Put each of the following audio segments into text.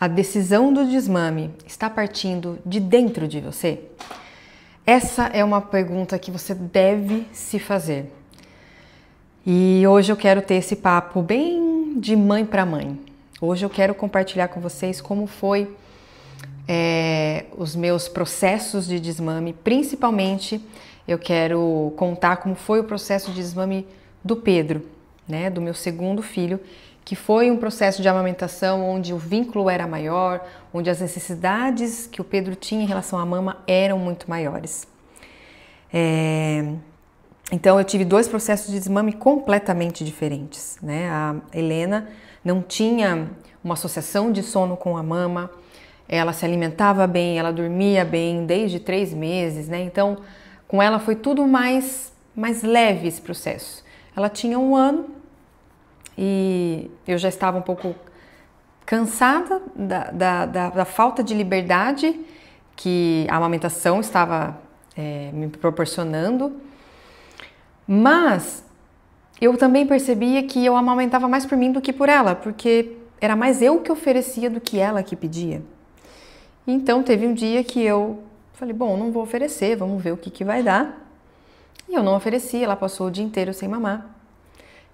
A decisão do desmame está partindo de dentro de você? Essa é uma pergunta que você deve se fazer. E hoje eu quero ter esse papo bem de mãe para mãe. Hoje eu quero compartilhar com vocês como foi os meus processos de desmame. Principalmente eu quero contar como foi o processo de desmame do Pedro, né, do meu segundo filho, que foi um processo de amamentação onde o vínculo era maior, onde as necessidades que o Pedro tinha em relação à mama eram muito maiores. Então eu tive dois processos de desmame completamente diferentes, né? A Helena não tinha uma associação de sono com a mama, ela se alimentava bem, ela dormia bem desde 3 meses, né? Então com ela foi tudo mais leve esse processo. Ela tinha 1 ano e eu já estava um pouco cansada da falta de liberdade que a amamentação estava me proporcionando, mas eu também percebia que eu amamentava mais por mim do que por ela, porque era mais eu que oferecia do que ela que pedia. Então teve um dia que eu falei, bom, não vou oferecer, vamos ver o que vai dar. E eu não ofereci, ela passou o dia inteiro sem mamar.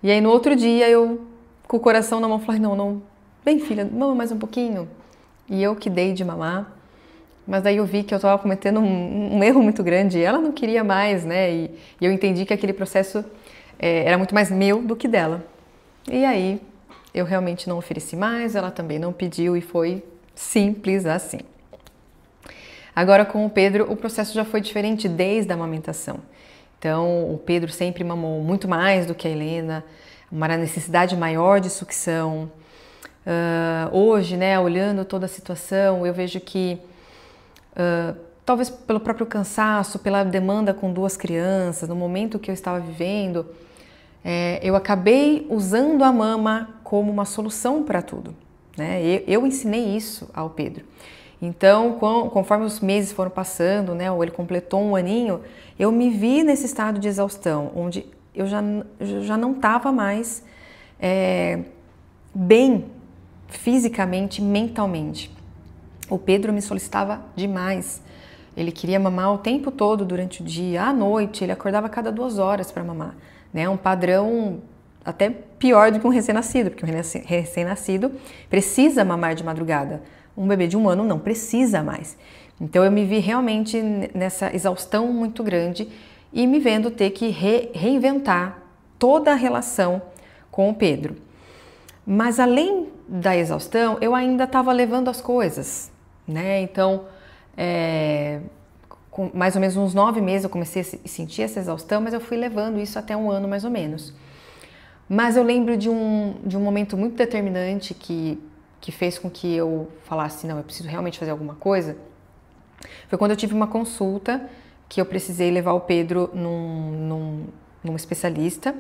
E aí no outro dia eu, com o coração na mão, falei, não, bem filha, mama mais um pouquinho. E eu que dei de mamar. Mas daí eu vi que eu estava cometendo um erro muito grande. Ela não queria mais, né? E eu entendi que aquele processo era muito mais meu do que dela. E aí eu realmente não ofereci mais, ela também não pediu e foi simples assim. Agora com o Pedro o processo já foi diferente desde a amamentação. Então o Pedro sempre mamou muito mais do que a Helena, uma necessidade maior de sucção. Hoje, né, olhando toda a situação, eu vejo que talvez pelo próprio cansaço, pela demanda com 2 crianças, no momento que eu estava vivendo, eu acabei usando a mama como uma solução para tudo, né? Eu ensinei isso ao Pedro. Então, conforme os meses foram passando, né, ou ele completou 1 aninho, eu me vi nesse estado de exaustão, onde eu já não estava mais bem fisicamente, mentalmente. O Pedro me solicitava demais. Ele queria mamar o tempo todo durante o dia, à noite, ele acordava a cada 2 horas para mamar, né? Um padrão até pior do que um recém-nascido, porque um recém-nascido precisa mamar de madrugada. Um bebê de 1 ano não precisa mais. Então eu me vi realmente nessa exaustão muito grande e me vendo ter que reinventar toda a relação com o Pedro. Mas além da exaustão, eu ainda estava levando as coisas, né? Então, com mais ou menos uns 9 meses eu comecei a sentir essa exaustão, mas eu fui levando isso até 1 ano mais ou menos. Mas eu lembro de um momento muito determinante que fez com que eu falasse, não, eu preciso realmente fazer alguma coisa. Foi quando eu tive uma consulta que eu precisei levar o Pedro num especialista,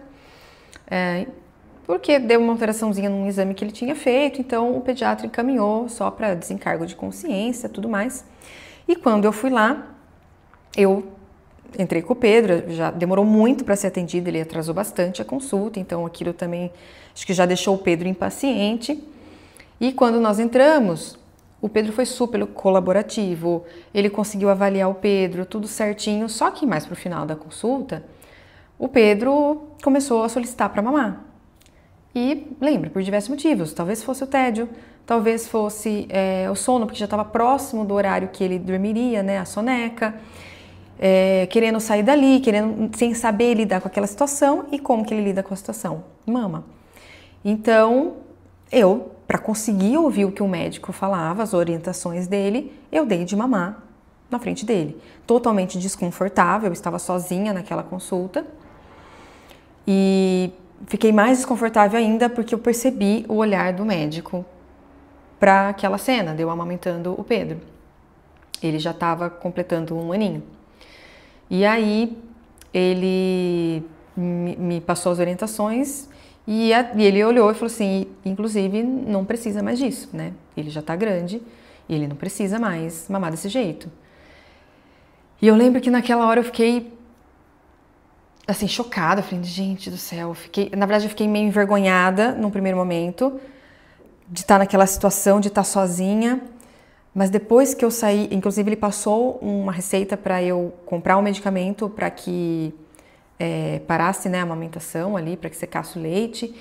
porque deu uma alteraçãozinha num exame que ele tinha feito, então o pediatra encaminhou só para desencargo de consciência, tudo mais. E quando eu fui lá, eu entrei com o Pedro, já demorou muito para ser atendido, ele atrasou bastante a consulta, então aquilo também acho que já deixou o Pedro impaciente. E quando nós entramos, o Pedro foi super colaborativo, ele conseguiu avaliar o Pedro, tudo certinho, só que mais pro final da consulta, o Pedro começou a solicitar para mamar. E lembra, por diversos motivos, talvez fosse o tédio, talvez fosse o sono, porque já estava próximo do horário que ele dormiria, né, a soneca, querendo sair dali, sem saber lidar com aquela situação. E como que ele lida com a situação? Mama. Então, eu, para conseguir ouvir o que o médico falava, as orientações dele, eu dei de mamar na frente dele. Totalmente desconfortável, eu estava sozinha naquela consulta. E fiquei mais desconfortável ainda porque eu percebi o olhar do médico para aquela cena de eu amamentando o Pedro. Ele já estava completando 1 aninho. E aí ele me passou as orientações e ele olhou e falou assim, inclusive não precisa mais disso, né? Ele já está grande e ele não precisa mais mamar desse jeito. E eu lembro que naquela hora eu fiquei assim, chocada, falei, gente do céu, na verdade eu fiquei meio envergonhada num primeiro momento, de estar naquela situação, de estar sozinha. Mas depois que eu saí, inclusive ele passou uma receita para eu comprar um medicamento para que parasse, né, a amamentação ali, para que secasse o leite.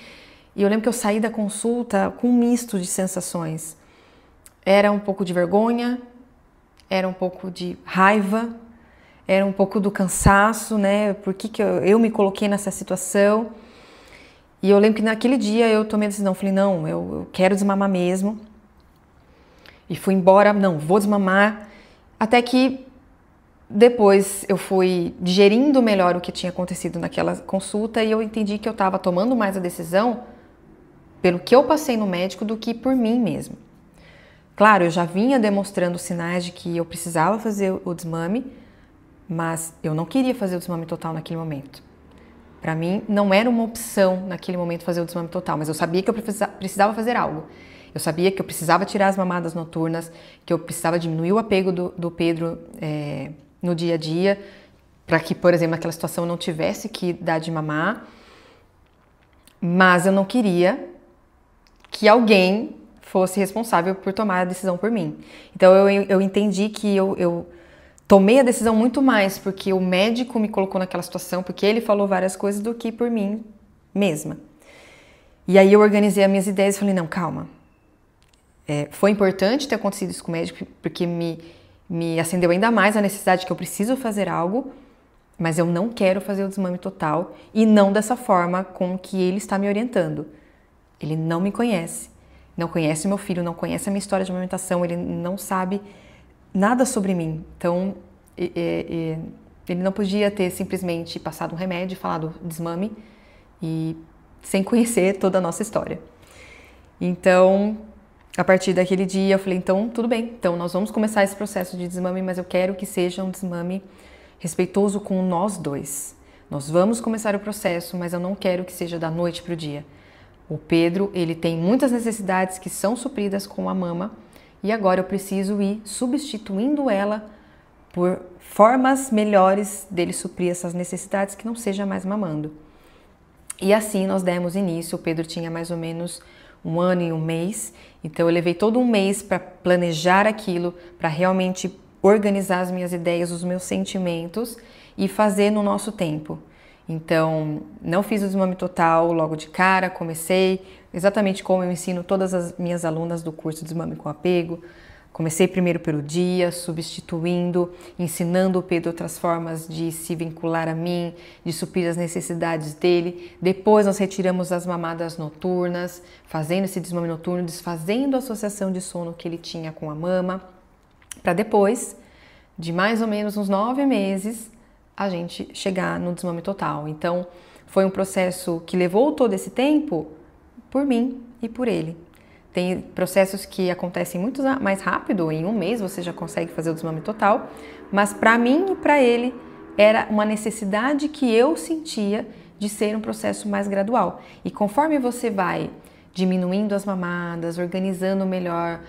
E eu lembro que eu saí da consulta com um misto de sensações. Era um pouco de vergonha, era um pouco de raiva, era um pouco do cansaço, né? Por que eu me coloquei nessa situação? E eu lembro que naquele dia eu tomei a decisão, falei, não, eu quero desmamar mesmo. E fui embora, não, vou desmamar. Até que depois eu fui digerindo melhor o que tinha acontecido naquela consulta e eu entendi que eu estava tomando mais a decisão pelo que eu passei no médico do que por mim mesmo. Claro, eu já vinha demonstrando sinais de que eu precisava fazer o desmame, mas eu não queria fazer o desmame total naquele momento. Para mim, não era uma opção naquele momento fazer o desmame total, mas eu sabia que eu precisava fazer algo. Eu sabia que eu precisava tirar as mamadas noturnas, que eu precisava diminuir o apego do Pedro no dia a dia, para que, por exemplo, naquela situação eu não tivesse que dar de mamar, mas eu não queria que alguém fosse responsável por tomar a decisão por mim. Então eu entendi que eu tomei a decisão muito mais porque o médico me colocou naquela situação, porque ele falou várias coisas, do que por mim mesma. E aí eu organizei as minhas ideias e falei, não, calma. Foi importante ter acontecido isso com o médico, porque me acendeu ainda mais a necessidade de que eu preciso fazer algo, mas eu não quero fazer o desmame total e não dessa forma com que ele está me orientando. Ele não me conhece, não conhece meu filho, não conhece a minha história de amamentação, ele não sabe nada sobre mim. Então, ele não podia ter simplesmente passado um remédio e falado desmame e sem conhecer toda a nossa história. Então, a partir daquele dia eu falei, então tudo bem, então nós vamos começar esse processo de desmame, mas eu quero que seja um desmame respeitoso com nós dois. Nós vamos começar o processo, mas eu não quero que seja da noite para o dia. O Pedro, ele tem muitas necessidades que são supridas com a mama e agora eu preciso ir substituindo ela por formas melhores dele suprir essas necessidades que não seja mais mamando. E assim nós demos início. O Pedro tinha mais ou menos 1 ano e 1 mês, então eu levei todo um mês para planejar aquilo, para realmente organizar as minhas ideias, os meus sentimentos e fazer no nosso tempo. Então, não fiz o desmame total logo de cara, comecei exatamente como eu ensino todas as minhas alunas do curso Desmame com Apego. Comecei primeiro pelo dia, substituindo, ensinando o Pedro outras formas de se vincular a mim, de suprir as necessidades dele. Depois nós retiramos as mamadas noturnas, fazendo esse desmame noturno, desfazendo a associação de sono que ele tinha com a mama, para depois, de mais ou menos uns 9 meses, a gente chegar no desmame total. Então, foi um processo que levou todo esse tempo por mim e por ele. Tem processos que acontecem muito mais rápido, em 1 mês você já consegue fazer o desmame total, mas para mim e para ele era uma necessidade que eu sentia de ser um processo mais gradual. E conforme você vai diminuindo as mamadas, organizando melhor,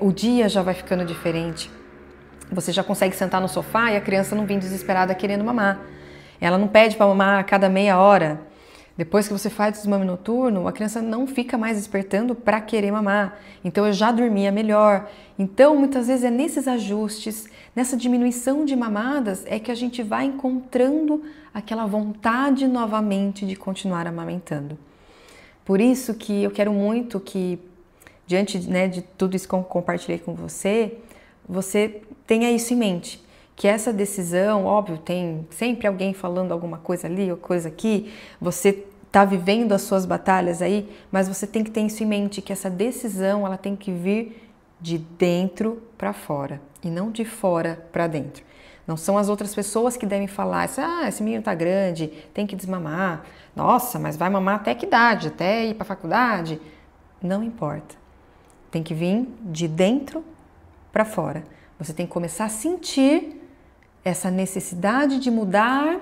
o dia já vai ficando diferente. Você já consegue sentar no sofá e a criança não vem desesperada querendo mamar. Ela não pede para mamar a cada meia hora. Depois que você faz o desmame noturno, a criança não fica mais despertando para querer mamar. Então eu já dormia melhor. Então muitas vezes é nesses ajustes, nessa diminuição de mamadas, é que a gente vai encontrando aquela vontade novamente de continuar amamentando. Por isso que eu quero muito que, diante, né, de tudo isso que eu compartilhei com você tenha isso em mente, que essa decisão, óbvio, tem sempre alguém falando alguma coisa ali ou coisa aqui, você está vivendo as suas batalhas aí, mas você tem que ter isso em mente, que essa decisão ela tem que vir de dentro para fora e não de fora para dentro. Não são as outras pessoas que devem falar, esse menino tá grande, tem que desmamar, nossa, mas vai mamar até que idade, até ir para a faculdade? Não importa, tem que vir de dentro para fora. Você tem que começar a sentir essa necessidade de mudar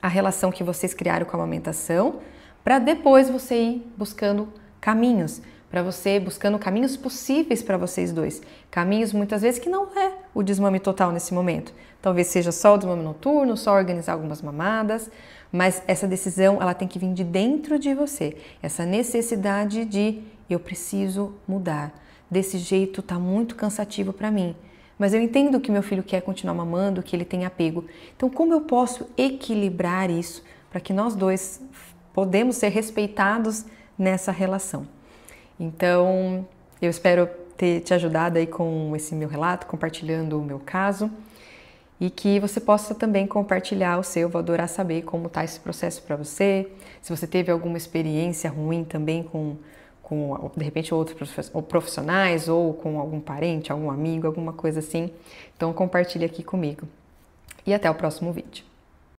a relação que vocês criaram com a amamentação, para depois você ir buscando caminhos, para você buscando caminhos possíveis para vocês dois. Caminhos muitas vezes que não é o desmame total nesse momento. Talvez seja só o desmame noturno, só organizar algumas mamadas, mas essa decisão ela tem que vir de dentro de você. Essa necessidade de eu preciso mudar. Desse jeito tá muito cansativo para mim. Mas eu entendo que meu filho quer continuar mamando, que ele tem apego. Então, como eu posso equilibrar isso para que nós dois podemos ser respeitados nessa relação? Então, eu espero ter te ajudado aí com esse meu relato, compartilhando o meu caso, e que você possa também compartilhar o seu. Vou adorar saber como está esse processo para você, se você teve alguma experiência ruim também com de repente outros profissionais ou com algum parente, algum amigo, alguma coisa assim. Então compartilhe aqui comigo. E até o próximo vídeo.